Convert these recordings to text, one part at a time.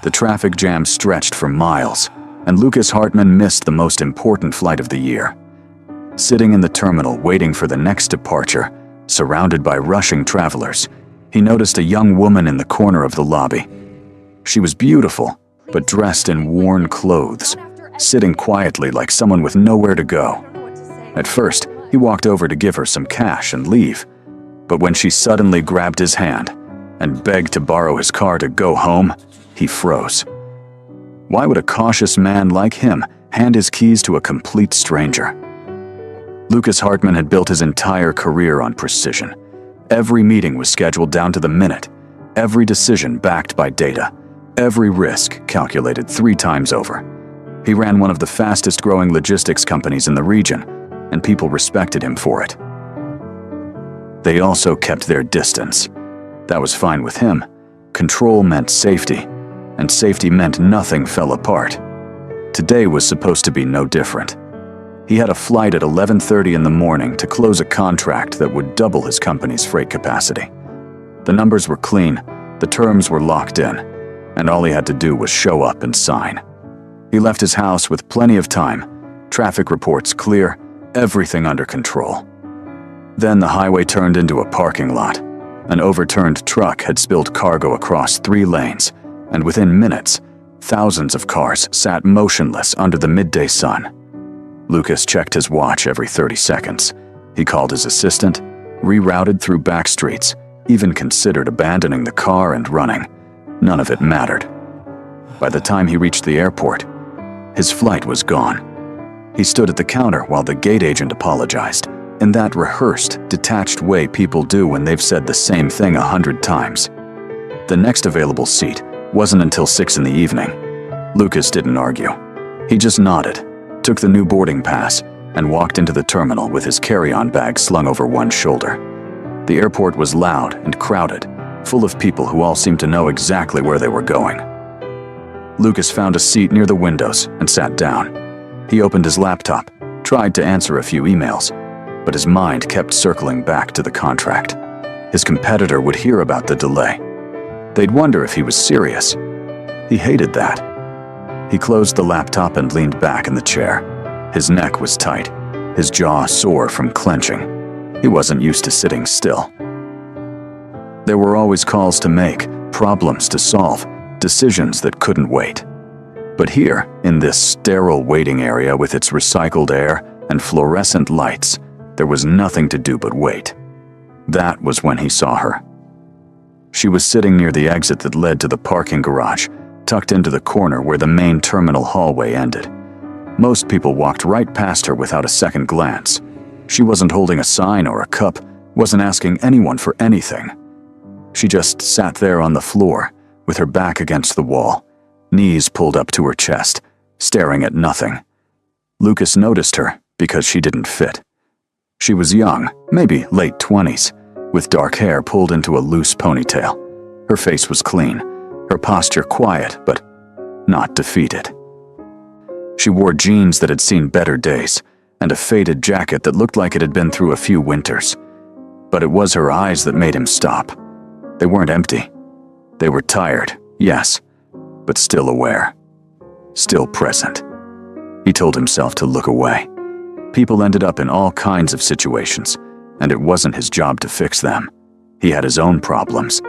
The traffic jam stretched for miles, and Lucas Hartman missed the most important flight of the year. Sitting in the terminal waiting for the next departure, surrounded by rushing travelers, he noticed a young woman in the corner of the lobby. She was beautiful, but dressed in worn clothes, sitting quietly like someone with nowhere to go. At first, he walked over to give her some cash and leave, but when she suddenly grabbed his hand and begged to borrow his car to go home, he froze. Why would a cautious man like him hand his keys to a complete stranger? Lucas Hartman had built his entire career on precision. Every meeting was scheduled down to the minute, every decision backed by data, every risk calculated 3 times over. He ran one of the fastest growing logistics companies in the region, and people respected him for it. They also kept their distance. That was fine with him. Control meant safety, and safety meant nothing fell apart. Today was supposed to be no different. He had a flight at 11:30 in the morning to close a contract that would double his company's freight capacity. The numbers were clean, the terms were locked in, and all he had to do was show up and sign. He left his house with plenty of time, traffic reports clear, everything under control. Then the highway turned into a parking lot. An overturned truck had spilled cargo across 3 lanes, and within minutes, thousands of cars sat motionless under the midday sun. Lucas checked his watch every 30 seconds. He called his assistant, rerouted through back streets, even considered abandoning the car and running. None of it mattered. By the time he reached the airport, his flight was gone. He stood at the counter while the gate agent apologized, in that rehearsed, detached way people do when they've said the same thing 100 times. The next available seat wasn't until 6 in the evening. Lucas didn't argue. He just nodded, took the new boarding pass, and walked into the terminal with his carry-on bag slung over one shoulder. The airport was loud and crowded, full of people who all seemed to know exactly where they were going. Lucas found a seat near the windows and sat down. He opened his laptop, tried to answer a few emails, but his mind kept circling back to the contract. His competitor would hear about the delay. They'd wonder if he was serious. He hated that. He closed the laptop and leaned back in the chair. His neck was tight, his jaw sore from clenching. He wasn't used to sitting still. There were always calls to make, problems to solve, decisions that couldn't wait. But here, in this sterile waiting area with its recycled air and fluorescent lights, there was nothing to do but wait. That was when he saw her. She was sitting near the exit that led to the parking garage, tucked into the corner where the main terminal hallway ended. Most people walked right past her without a second glance. She wasn't holding a sign or a cup, wasn't asking anyone for anything. She just sat there on the floor, with her back against the wall, knees pulled up to her chest, staring at nothing. Lucas noticed her because she didn't fit. She was young, maybe late 20s, with dark hair pulled into a loose ponytail. Her face was clean, her posture quiet, but not defeated. She wore jeans that had seen better days, and a faded jacket that looked like it had been through a few winters. But it was her eyes that made him stop. They weren't empty. They were tired, yes, but still aware, still present. He told himself to look away. People ended up in all kinds of situations, and it wasn't his job to fix them. He had his own problems.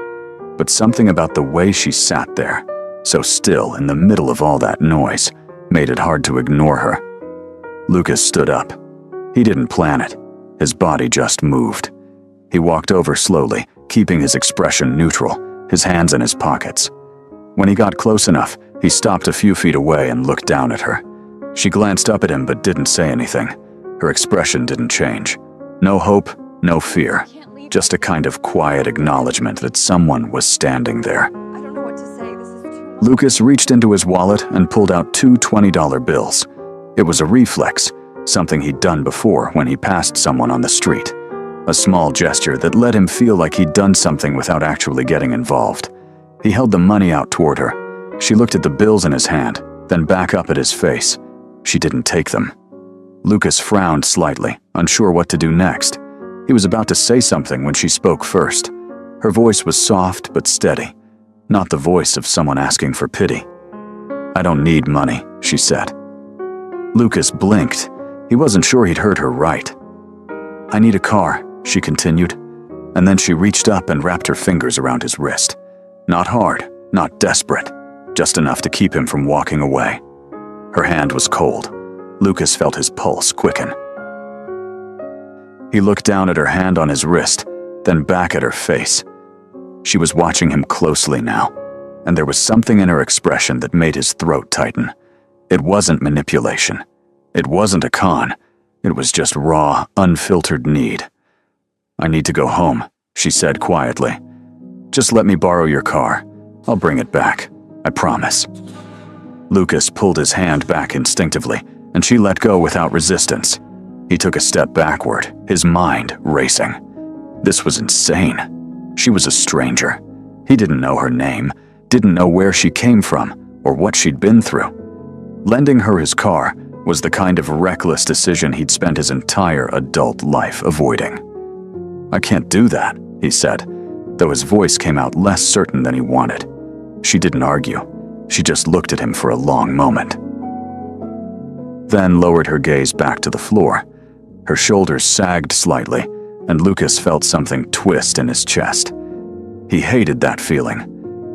But something about the way she sat there, so still in the middle of all that noise, made it hard to ignore her. Lucas stood up. He didn't plan it. His body just moved. He walked over slowly, keeping his expression neutral, his hands in his pockets. When he got close enough, he stopped a few feet away and looked down at her. She glanced up at him but didn't say anything. Her expression didn't change. No hope, no fear. Just a kind of quiet acknowledgement that someone was standing there. I don't know what to say. This is too much. Lucas reached into his wallet and pulled out 2 $20 bills. It was a reflex, something he'd done before when he passed someone on the street. A small gesture that let him feel like he'd done something without actually getting involved. He held the money out toward her. She looked at the bills in his hand, then back up at his face. She didn't take them. Lucas frowned slightly, unsure what to do next. He was about to say something when she spoke first. Her voice was soft but steady. not the voice of someone asking for pity. "I don't need money," she said. Lucas blinked. He wasn't sure he'd heard her right. "I need a car," she continued, and then she reached up and wrapped her fingers around his wrist. Not hard, not desperate, just enough to keep him from walking away. Her hand was cold. Lucas felt his pulse quicken. He looked down at her hand on his wrist, then back at her face. She was watching him closely now, and there was something in her expression that made his throat tighten. It wasn't manipulation. It wasn't a con. It was just raw, unfiltered need. "I need to go home," she said quietly. "Just let me borrow your car. I'll bring it back. I promise." Lucas pulled his hand back instinctively, and she let go without resistance. He took a step backward, his mind racing. This was insane. She was a stranger. He didn't know her name, didn't know where she came from, or what she'd been through. Lending her his car was the kind of reckless decision he'd spent his entire adult life avoiding. "I can't do that," he said, though his voice came out less certain than he wanted. She didn't argue. She just looked at him for a long moment. Then lowered her gaze back to the floor. Her shoulders sagged slightly, and Lucas felt something twist in his chest. He hated that feeling.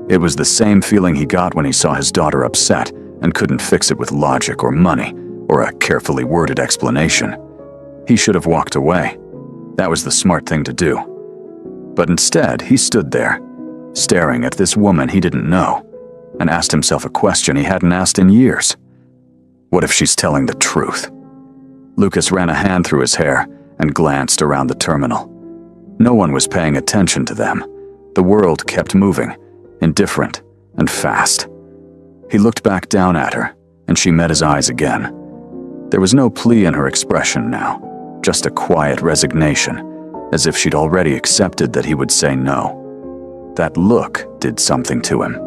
It was the same feeling he got when he saw his daughter upset and couldn't fix it with logic or money or a carefully worded explanation. He should have walked away. That was the smart thing to do. But instead, he stood there, staring at this woman he didn't know, and asked himself a question he hadn't asked in years. What if she's telling the truth? Lucas ran a hand through his hair and glanced around the terminal. No one was paying attention to them. The world kept moving, indifferent and fast. He looked back down at her, and she met his eyes again. There was no plea in her expression now, just a quiet resignation, as if she'd already accepted that he would say no. That look did something to him.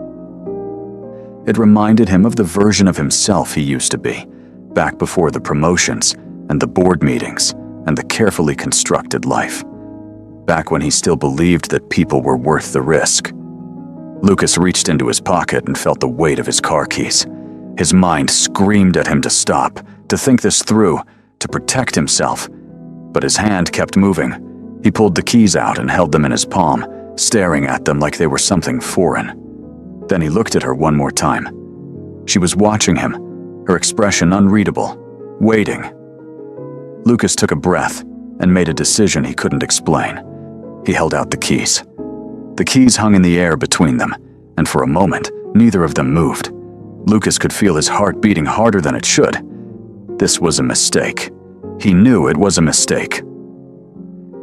It reminded him of the version of himself he used to be, back before the promotions and the board meetings and the carefully constructed life. Back when he still believed that people were worth the risk. Lucas reached into his pocket and felt the weight of his car keys. His mind screamed at him to stop, to think this through, to protect himself. But his hand kept moving. He pulled the keys out and held them in his palm, staring at them like they were something foreign. Then he looked at her one more time. She was watching him, her expression unreadable, waiting. Lucas took a breath and made a decision he couldn't explain. He held out the keys. The keys hung in the air between them, and for a moment, neither of them moved. Lucas could feel his heart beating harder than it should. This was a mistake. He knew it was a mistake.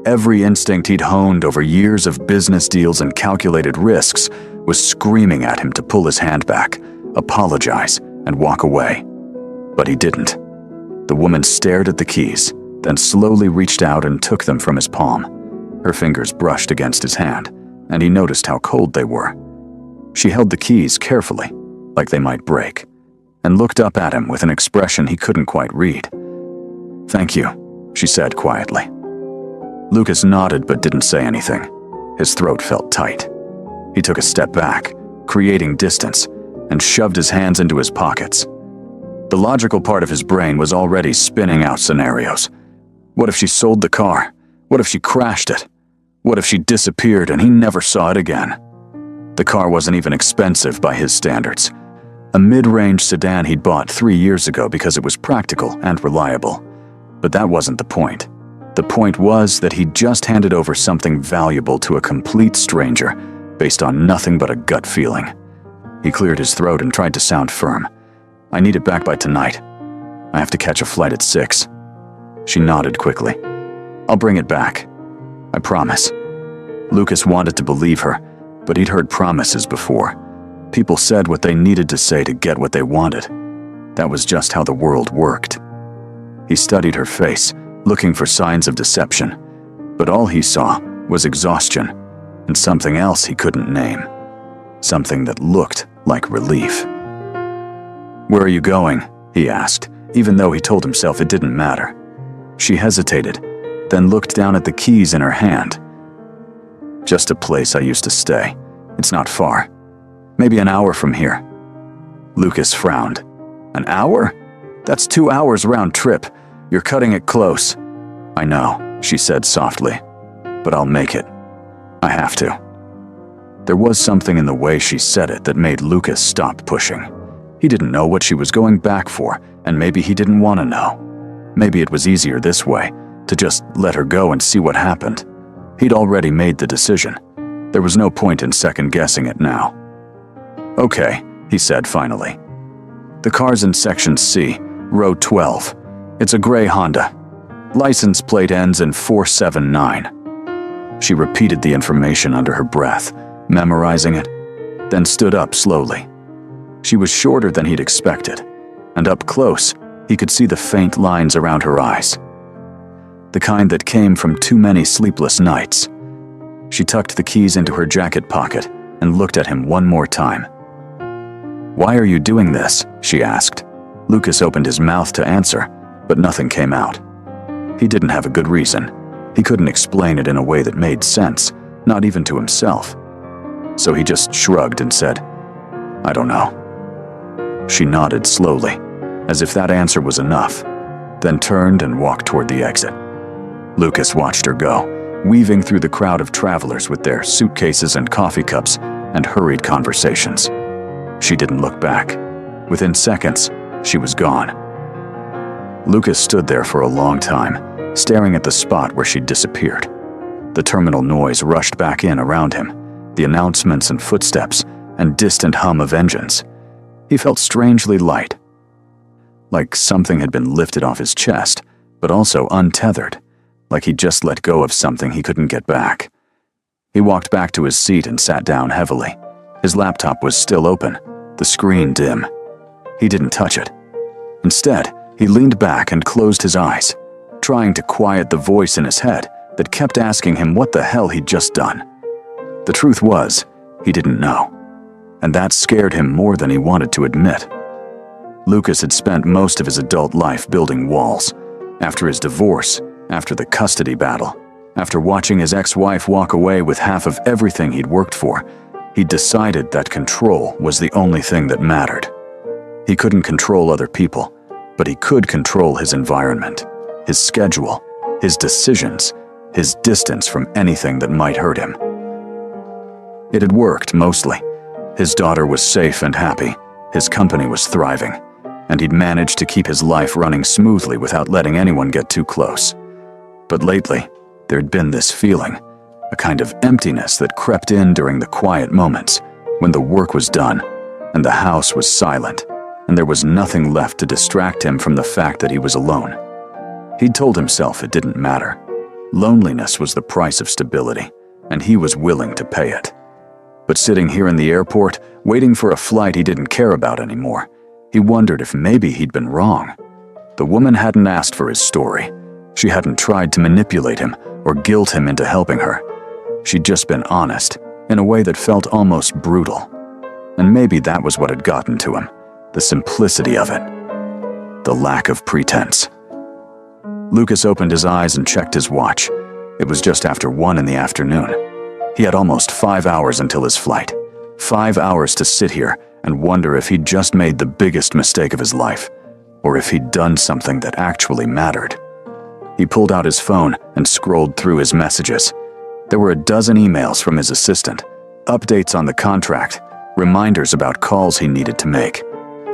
Every instinct he'd honed over years of business deals and calculated risks was screaming at him to pull his hand back, apologize, and walk away. But he didn't. The woman stared at the keys, then slowly reached out and took them from his palm. Her fingers brushed against his hand, and he noticed how cold they were. She held the keys carefully, like they might break, and looked up at him with an expression he couldn't quite read. "Thank you," she said quietly. Lucas nodded but didn't say anything. His throat felt tight. He took a step back, creating distance, and shoved his hands into his pockets. The logical part of his brain was already spinning out scenarios. What if she sold the car? What if she crashed it? What if she disappeared and he never saw it again? The car wasn't even expensive by his standards. A mid-range sedan he'd bought 3 years ago because it was practical and reliable. But that wasn't the point. The point was that he'd just handed over something valuable to a complete stranger based on nothing but a gut feeling. He cleared his throat and tried to sound firm. "I need it back by tonight. I have to catch a flight at 6. She nodded quickly. "I'll bring it back. I promise." Lucas wanted to believe her, but he'd heard promises before. People said what they needed to say to get what they wanted. That was just how the world worked. He studied her face, looking for signs of deception, but all he saw was exhaustion and something else he couldn't name. Something that looked like relief. "Where are you going?" he asked, even though he told himself it didn't matter. She hesitated, then looked down at the keys in her hand. "Just a place I used to stay. It's not far." Maybe an hour from here. Lucas frowned. An hour? That's 2 hours round trip. You're cutting it close. I know, she said softly, but I'll make it. I have to. There was something in the way she said it that made Lucas stop pushing. He didn't know what she was going back for, and maybe he didn't want to know. Maybe it was easier this way, to just let her go and see what happened. He'd already made the decision. There was no point in second-guessing it now. Okay, he said finally. The car's in Section C, row 12. It's a gray Honda. License plate ends in 479. She repeated the information under her breath, memorizing it, then stood up slowly. She was shorter than he'd expected, and up close, he could see the faint lines around her eyes. The kind that came from too many sleepless nights. She tucked the keys into her jacket pocket and looked at him one more time. Why are you doing this? She asked. Lucas opened his mouth to answer, but nothing came out. He didn't have a good reason. He couldn't explain it in a way that made sense, not even to himself. So he just shrugged and said, I don't know. She nodded slowly, as if that answer was enough, then turned and walked toward the exit. Lucas watched her go, weaving through the crowd of travelers with their suitcases and coffee cups and hurried conversations. She didn't look back. Within seconds, she was gone. Lucas stood there for a long time, staring at the spot where she'd disappeared. The terminal noise rushed back in around him, the announcements and footsteps and distant hum of engines. He felt strangely light, like something had been lifted off his chest, but also untethered, like he'd just let go of something he couldn't get back. He walked back to his seat and sat down heavily. His laptop was still open, the screen dim. He didn't touch it. Instead, he leaned back and closed his eyes, trying to quiet the voice in his head that kept asking him what the hell he'd just done. The truth was, he didn't know, and that scared him more than he wanted to admit. Lucas had spent most of his adult life building walls. After his divorce, after the custody battle, after watching his ex-wife walk away with half of everything he'd worked for, he'd decided that control was the only thing that mattered. He couldn't control other people, but he could control his environment, his schedule, his decisions, his distance from anything that might hurt him. It had worked, mostly. His daughter was safe and happy, his company was thriving, and he'd managed to keep his life running smoothly without letting anyone get too close. But lately, there'd been this feeling, a kind of emptiness that crept in during the quiet moments, when the work was done, and the house was silent, and there was nothing left to distract him from the fact that he was alone. He'd told himself it didn't matter. Loneliness was the price of stability, and he was willing to pay it. But sitting here in the airport, waiting for a flight he didn't care about anymore, he wondered if maybe he'd been wrong. The woman hadn't asked for his story. She hadn't tried to manipulate him or guilt him into helping her. She'd just been honest, in a way that felt almost brutal. And maybe that was what had gotten to him, the simplicity of it, the lack of pretense. Lucas opened his eyes and checked his watch. It was just after 1 in the afternoon. He had almost 5 hours until his flight. 5 hours to sit here and wonder if he'd just made the biggest mistake of his life, or if he'd done something that actually mattered. He pulled out his phone and scrolled through his messages. There were a dozen emails from his assistant, updates on the contract, reminders about calls he needed to make.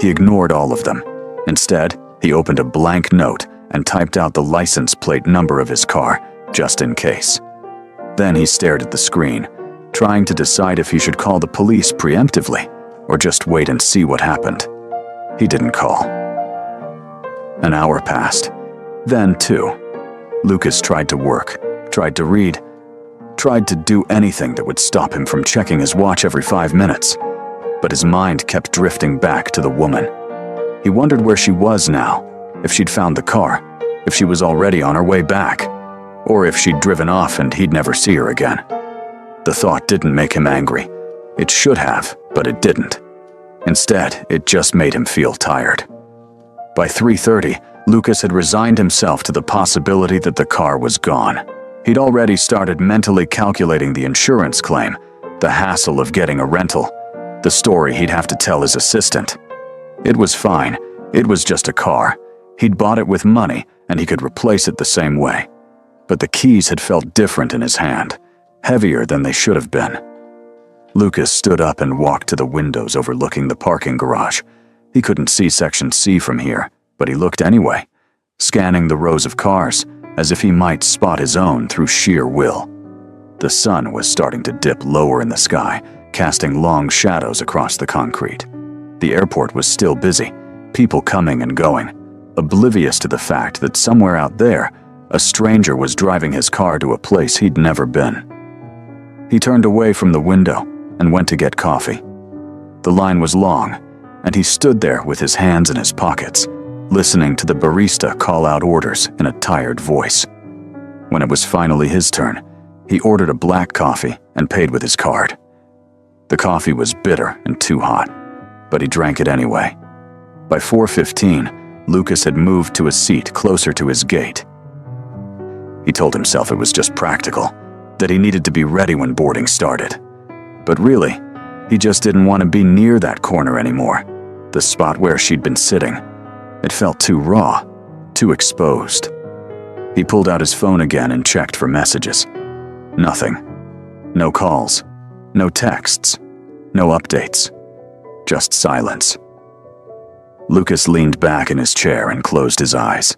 He ignored all of them. Instead, he opened a blank note and typed out the license plate number of his car, just in case. Then he stared at the screen, trying to decide if he should call the police preemptively or just wait and see what happened. He didn't call. An hour passed. Then 2. Lucas tried to work, tried to read, tried to do anything that would stop him from checking his watch every 5 minutes. But his mind kept drifting back to the woman. He wondered where she was now, if she'd found the car, if she was already on her way back, or if she'd driven off and he'd never see her again. The thought didn't make him angry. It should have, but it didn't. Instead, it just made him feel tired. By 3:30, Lucas had resigned himself to the possibility that the car was gone. He'd already started mentally calculating the insurance claim, the hassle of getting a rental, The story he'd have to tell his assistant. It was fine. It was just a car. He'd bought it with money, and he could replace it the same way. But the keys had felt different in his hand, heavier than they should have been. Lucas stood up and walked to the windows overlooking the parking garage. He couldn't see Section C from here, but he looked anyway, scanning the rows of cars, as if he might spot his own through sheer will. The sun was starting to dip lower in the sky, casting long shadows across the concrete. The airport was still busy, people coming and going, oblivious to the fact that somewhere out there, a stranger was driving his car to a place he'd never been. He turned away from the window and went to get coffee. The line was long, and he stood there with his hands in his pockets, listening to the barista call out orders in a tired voice. When it was finally his turn, he ordered a black coffee and paid with his card. The coffee was bitter and too hot, but he drank it anyway. By 4:15, Lucas had moved to a seat closer to his gate. He told himself it was just practical, that he needed to be ready when boarding started. But really, he just didn't want to be near that corner anymore, the spot where she'd been sitting. It felt too raw, too exposed. He pulled out his phone again and checked for messages. Nothing. No calls. No texts. No updates. Just silence. Lucas leaned back in his chair and closed his eyes.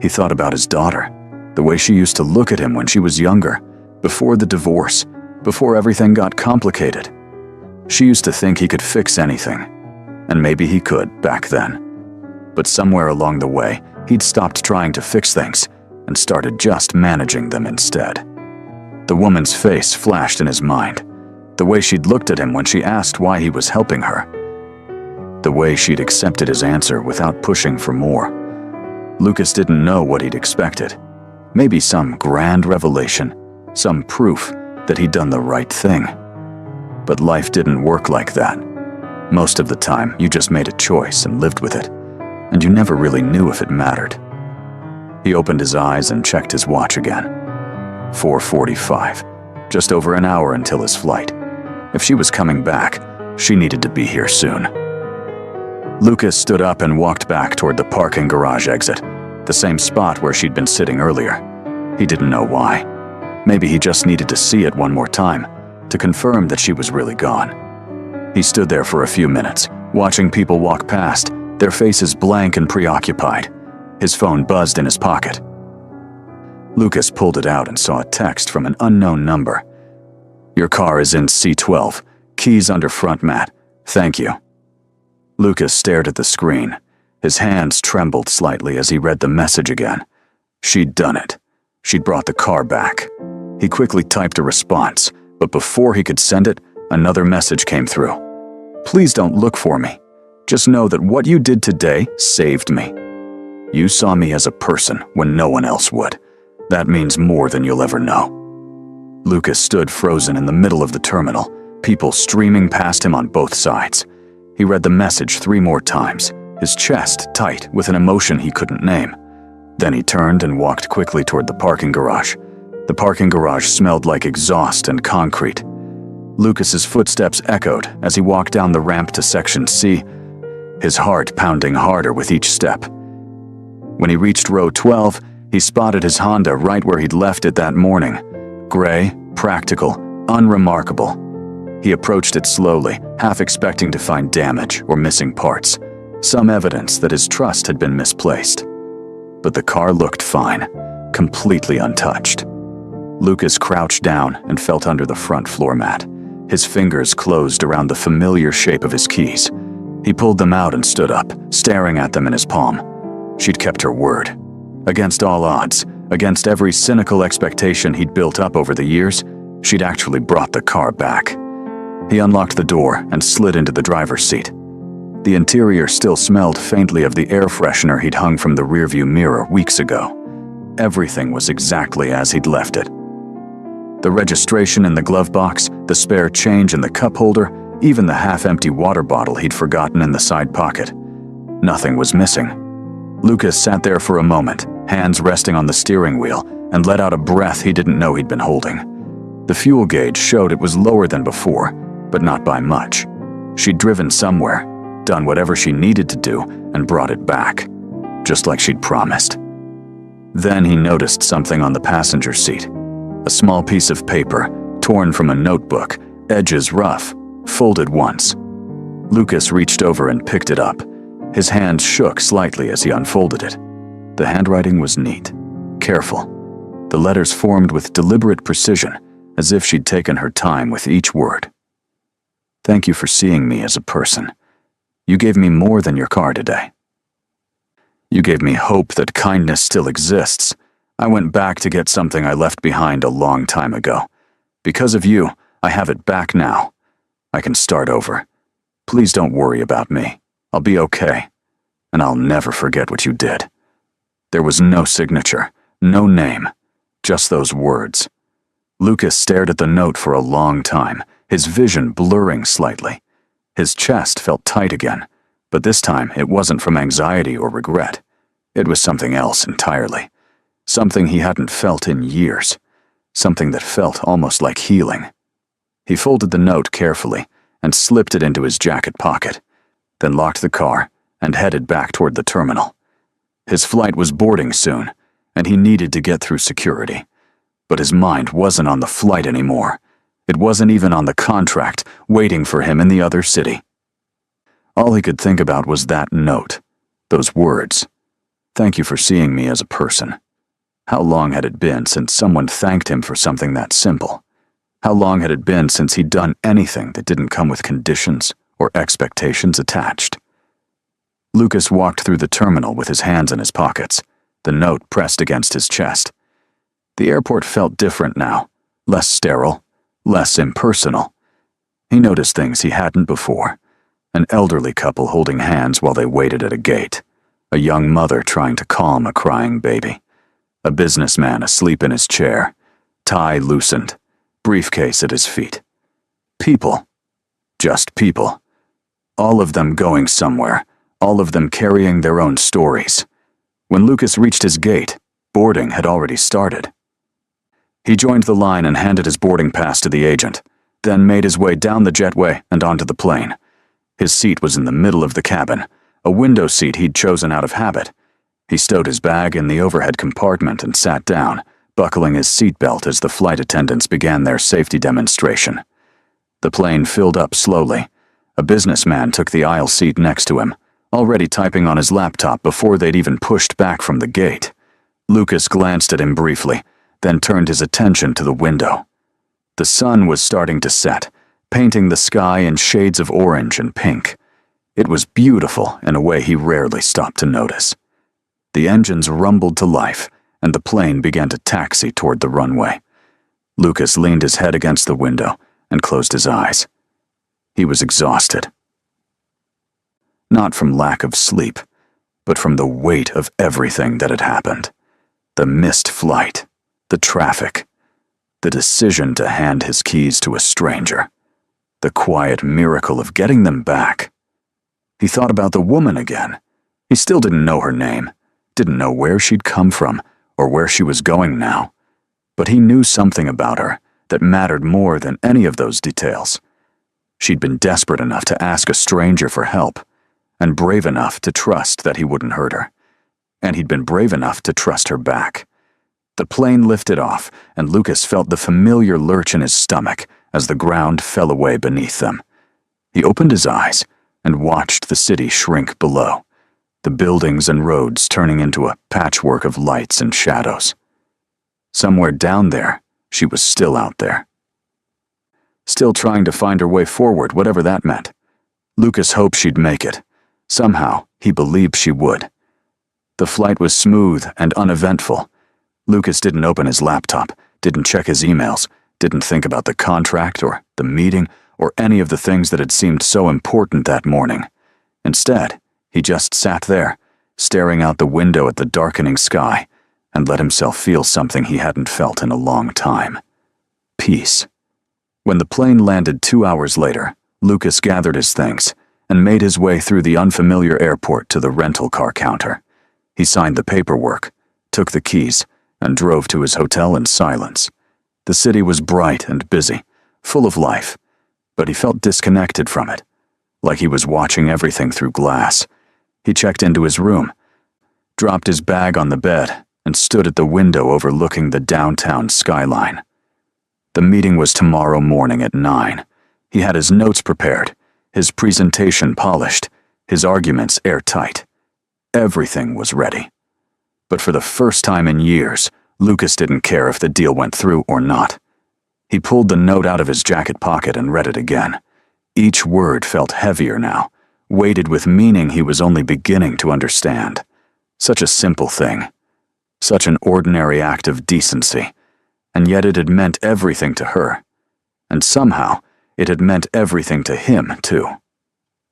He thought about his daughter, the way she used to look at him when she was younger, before the divorce, before everything got complicated. She used to think he could fix anything, and maybe he could back then. But somewhere along the way, he'd stopped trying to fix things and started just managing them instead. The woman's face flashed in his mind, the way she'd looked at him when she asked why he was helping her, the way she'd accepted his answer without pushing for more. Lucas didn't know what he'd expected. Maybe some grand revelation, some proof that he'd done the right thing. But life didn't work like that. Most of the time, you just made a choice and lived with it, and you never really knew if it mattered. He opened his eyes and checked his watch again. 4:45, just over an hour until his flight. If she was coming back, she needed to be here soon. Lucas stood up and walked back toward the parking garage exit, the same spot where she'd been sitting earlier. He didn't know why. Maybe he just needed to see it one more time, to confirm that she was really gone. He stood there for a few minutes, watching people walk past, their faces blank and preoccupied. His phone buzzed in his pocket. Lucas pulled it out and saw a text from an unknown number. "Your car is in C12. Keys under front mat. Thank you." Lucas stared at the screen. His hands trembled slightly as he read the message again. She'd done it. She'd brought the car back. He quickly typed a response, but before he could send it, another message came through. "Please don't look for me. Just know that what you did today saved me. You saw me as a person when no one else would. That means more than you'll ever know." Lucas stood frozen in the middle of the terminal, people streaming past him on both sides. He read the message 3 more times, his chest tight with an emotion he couldn't name. Then he turned and walked quickly toward the parking garage. The parking garage smelled like exhaust and concrete. Lucas's footsteps echoed as he walked down the ramp to Section C, his heart pounding harder with each step. When he reached row 12, he spotted his Honda right where he'd left it that morning. Gray, practical, unremarkable. He approached it slowly, half expecting to find damage or missing parts, some evidence that his trust had been misplaced. But the car looked fine, completely untouched. Lucas crouched down and felt under the front floor mat. His fingers closed around the familiar shape of his keys. He pulled them out and stood up, staring at them in his palm. She'd kept her word. Against all odds, against every cynical expectation he'd built up over the years, she'd actually brought the car back. He unlocked the door and slid into the driver's seat. The interior still smelled faintly of the air freshener he'd hung from the rearview mirror weeks ago. Everything was exactly as he'd left it. The registration in the glove box, the spare change in the cup holder, even the half-empty water bottle he'd forgotten in the side pocket. Nothing was missing. Lucas sat there for a moment, hands resting on the steering wheel, and let out a breath he didn't know he'd been holding. The fuel gauge showed it was lower than before, but not by much. She'd driven somewhere, done whatever she needed to do, and brought it back, just like she'd promised. Then he noticed something on the passenger seat. A small piece of paper, torn from a notebook, edges rough, folded once. Lucas reached over and picked it up. His hand shook slightly as he unfolded it. The handwriting was neat, careful. The letters formed with deliberate precision, as if she'd taken her time with each word. Thank you for seeing me as a person. You gave me more than your car today. You gave me hope that kindness still exists. I went back to get something I left behind a long time ago. Because of you, I have it back now. I can start over. Please don't worry about me. I'll be okay. And I'll never forget what you did. There was no signature, no name, just those words. Lucas stared at the note for a long time, his vision blurring slightly. His chest felt tight again, but this time it wasn't from anxiety or regret. It was something else entirely. Something he hadn't felt in years. Something that felt almost like healing. He folded the note carefully and slipped it into his jacket pocket, then locked the car and headed back toward the terminal. His flight was boarding soon, and he needed to get through security. But his mind wasn't on the flight anymore. It wasn't even on the contract waiting for him in the other city. All he could think about was that note, those words. Thank you for seeing me as a person. How long had it been since someone thanked him for something that simple? How long had it been since he'd done anything that didn't come with conditions or expectations attached? Lucas walked through the terminal with his hands in his pockets, the note pressed against his chest. The airport felt different now, less sterile, less impersonal. He noticed things he hadn't before. An elderly couple holding hands while they waited at a gate. A young mother trying to calm a crying baby. A businessman asleep in his chair, tie loosened, briefcase at his feet. People. Just people. All of them going somewhere, all of them carrying their own stories. When Lucas reached his gate, boarding had already started. He joined the line and handed his boarding pass to the agent, then made his way down the jetway and onto the plane. His seat was in the middle of the cabin, a window seat he'd chosen out of habit. He stowed his bag in the overhead compartment and sat down, buckling his seatbelt as the flight attendants began their safety demonstration. The plane filled up slowly. A businessman took the aisle seat next to him, already typing on his laptop before they'd even pushed back from the gate. Lucas glanced at him briefly, then turned his attention to the window. The sun was starting to set, painting the sky in shades of orange and pink. It was beautiful in a way he rarely stopped to notice. The engines rumbled to life, and the plane began to taxi toward the runway. Lucas leaned his head against the window and closed his eyes. He was exhausted. Not from lack of sleep, but from the weight of everything that had happened. The missed flight, the traffic, the decision to hand his keys to a stranger, the quiet miracle of getting them back. He thought about the woman again. He still didn't know her name, didn't know where she'd come from or where she was going now. But he knew something about her that mattered more than any of those details. She'd been desperate enough to ask a stranger for help, and brave enough to trust that he wouldn't hurt her. And he'd been brave enough to trust her back. The plane lifted off, and Lucas felt the familiar lurch in his stomach as the ground fell away beneath them. He opened his eyes and watched the city shrink below, the buildings and roads turning into a patchwork of lights and shadows. Somewhere down there, she was still out there. Still trying to find her way forward, whatever that meant. Lucas hoped she'd make it. Somehow, he believed she would. The flight was smooth and uneventful. Lucas didn't open his laptop, didn't check his emails, didn't think about the contract or the meeting or any of the things that had seemed so important that morning. Instead, he just sat there, staring out the window at the darkening sky, and let himself feel something he hadn't felt in a long time. Peace. When the plane landed 2 hours later, Lucas gathered his things and made his way through the unfamiliar airport to the rental car counter. He signed the paperwork, took the keys, and drove to his hotel in silence. The city was bright and busy, full of life, but he felt disconnected from it. like he was watching everything through glass. He checked into his room, dropped his bag on the bed, and stood at the window overlooking the downtown skyline. The meeting was tomorrow morning at 9. He had his notes prepared, his presentation polished, his arguments airtight. Everything was ready. But for the first time in years, Lucas didn't care if the deal went through or not. He pulled the note out of his jacket pocket and read it again. Each word felt heavier now, weighted with meaning he was only beginning to understand. Such a simple thing. Such an ordinary act of decency. And yet it had meant everything to her. And somehow, it had meant everything to him, too.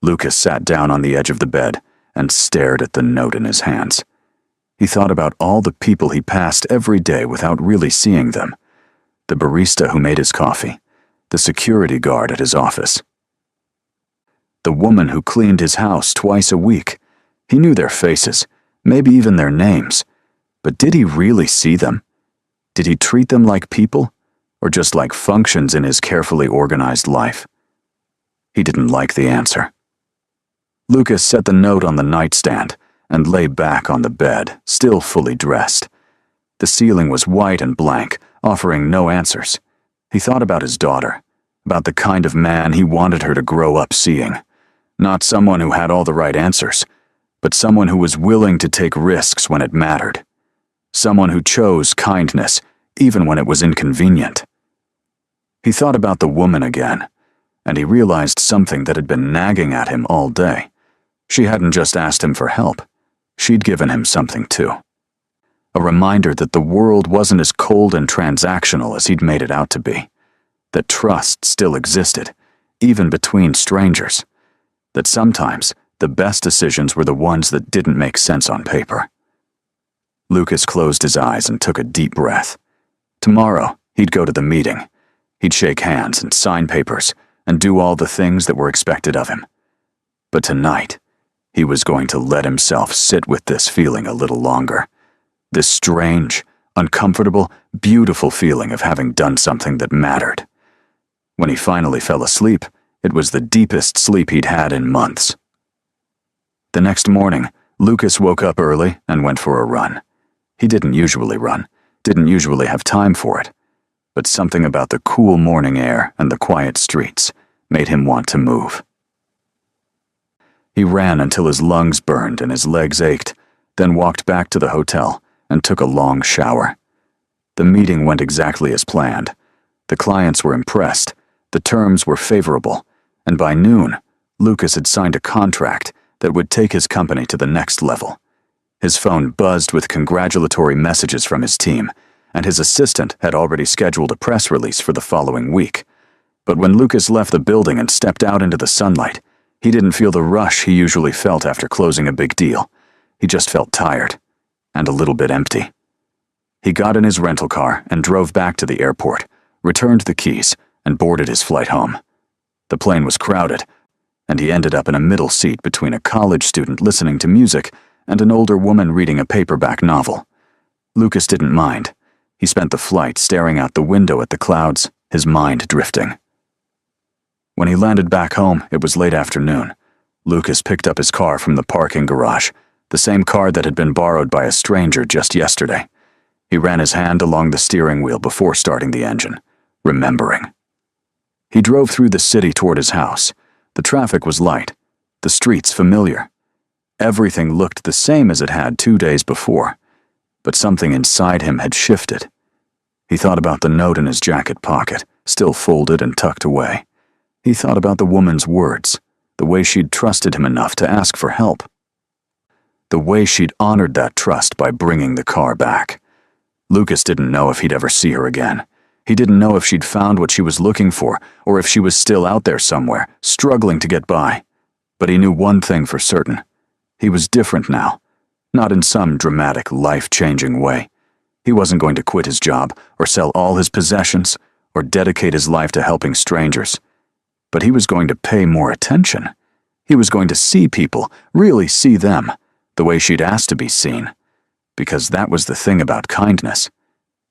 Lucas sat down on the edge of the bed and stared at the note in his hands. He thought about all the people he passed every day without really seeing them. The barista who made his coffee, the security guard at his office, the woman who cleaned his house twice a week. He knew their faces, maybe even their names. But did he really see them? Did he treat them like people, or just like functions in his carefully organized life? He didn't like the answer. Lucas set the note on the nightstand and lay back on the bed, still fully dressed. The ceiling was white and blank, offering no answers. He thought about his daughter, about the kind of man he wanted her to grow up seeing. Not someone who had all the right answers, but someone who was willing to take risks when it mattered. Someone who chose kindness, even when it was inconvenient. He thought about the woman again, and he realized something that had been nagging at him all day. She hadn't just asked him for help. She'd given him something too. A reminder that the world wasn't as cold and transactional as he'd made it out to be. That trust still existed, even between strangers. That sometimes the best decisions were the ones that didn't make sense on paper. Lucas closed his eyes and took a deep breath. Tomorrow, he'd go to the meeting. He'd shake hands and sign papers and do all the things that were expected of him. But tonight, he was going to let himself sit with this feeling a little longer. This strange, uncomfortable, beautiful feeling of having done something that mattered. When he finally fell asleep, it was the deepest sleep he'd had in months. The next morning, Lucas woke up early and went for a run. He didn't usually run, didn't usually have time for it, but something about the cool morning air and the quiet streets made him want to move. He ran until his lungs burned and his legs ached, then walked back to the hotel and took a long shower. The meeting went exactly as planned. The clients were impressed, the terms were favorable, and by noon, Lucas had signed a contract that would take his company to the next level. His phone buzzed with congratulatory messages from his team, and his assistant had already scheduled a press release for the following week. But when Lucas left the building and stepped out into the sunlight, he didn't feel the rush he usually felt after closing a big deal. He just felt tired, and a little bit empty. He got in his rental car and drove back to the airport, returned the keys, and boarded his flight home. The plane was crowded, and he ended up in a middle seat between a college student listening to music and an older woman reading a paperback novel. Lucas didn't mind. He spent the flight staring out the window at the clouds, his mind drifting. When he landed back home, it was late afternoon. Lucas picked up his car from the parking garage, the same car that had been borrowed by a stranger just yesterday. He ran his hand along the steering wheel before starting the engine, remembering. He drove through the city toward his house. The traffic was light, the streets familiar. Everything looked the same as it had 2 days before, but something inside him had shifted. He thought about the note in his jacket pocket, still folded and tucked away. He thought about the woman's words, the way she'd trusted him enough to ask for help. The way she'd honored that trust by bringing the car back. Lucas didn't know if he'd ever see her again. He didn't know if she'd found what she was looking for, or if she was still out there somewhere, struggling to get by. But he knew one thing for certain. He was different now, not in some dramatic, life-changing way. He wasn't going to quit his job, or sell all his possessions, or dedicate his life to helping strangers. But he was going to pay more attention. He was going to see people, really see them, the way she'd asked to be seen. Because that was the thing about kindness.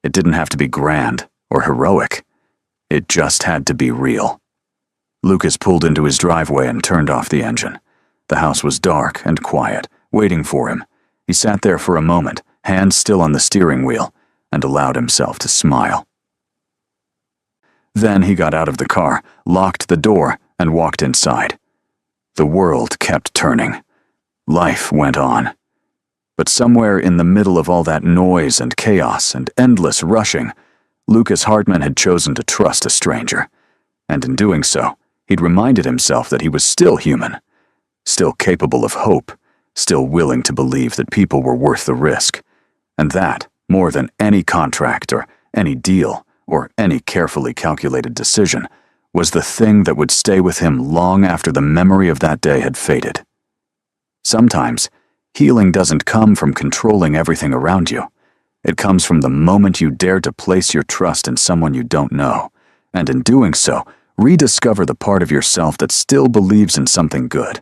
It didn't have to be grand or heroic. It just had to be real. Lucas pulled into his driveway and turned off the engine. The house was dark and quiet, waiting for him. He sat there for a moment, hands still on the steering wheel, and allowed himself to smile. Then he got out of the car, locked the door, and walked inside. The world kept turning. Life went on. But somewhere in the middle of all that noise and chaos and endless rushing, Lucas Hartman had chosen to trust a stranger. And in doing so, he'd reminded himself that he was still human, still capable of hope, still willing to believe that people were worth the risk. And that, more than any contract or any deal or any carefully calculated decision, was the thing that would stay with him long after the memory of that day had faded. Sometimes, healing doesn't come from controlling everything around you. It comes from the moment you dare to place your trust in someone you don't know, and in doing so, rediscover the part of yourself that still believes in something good.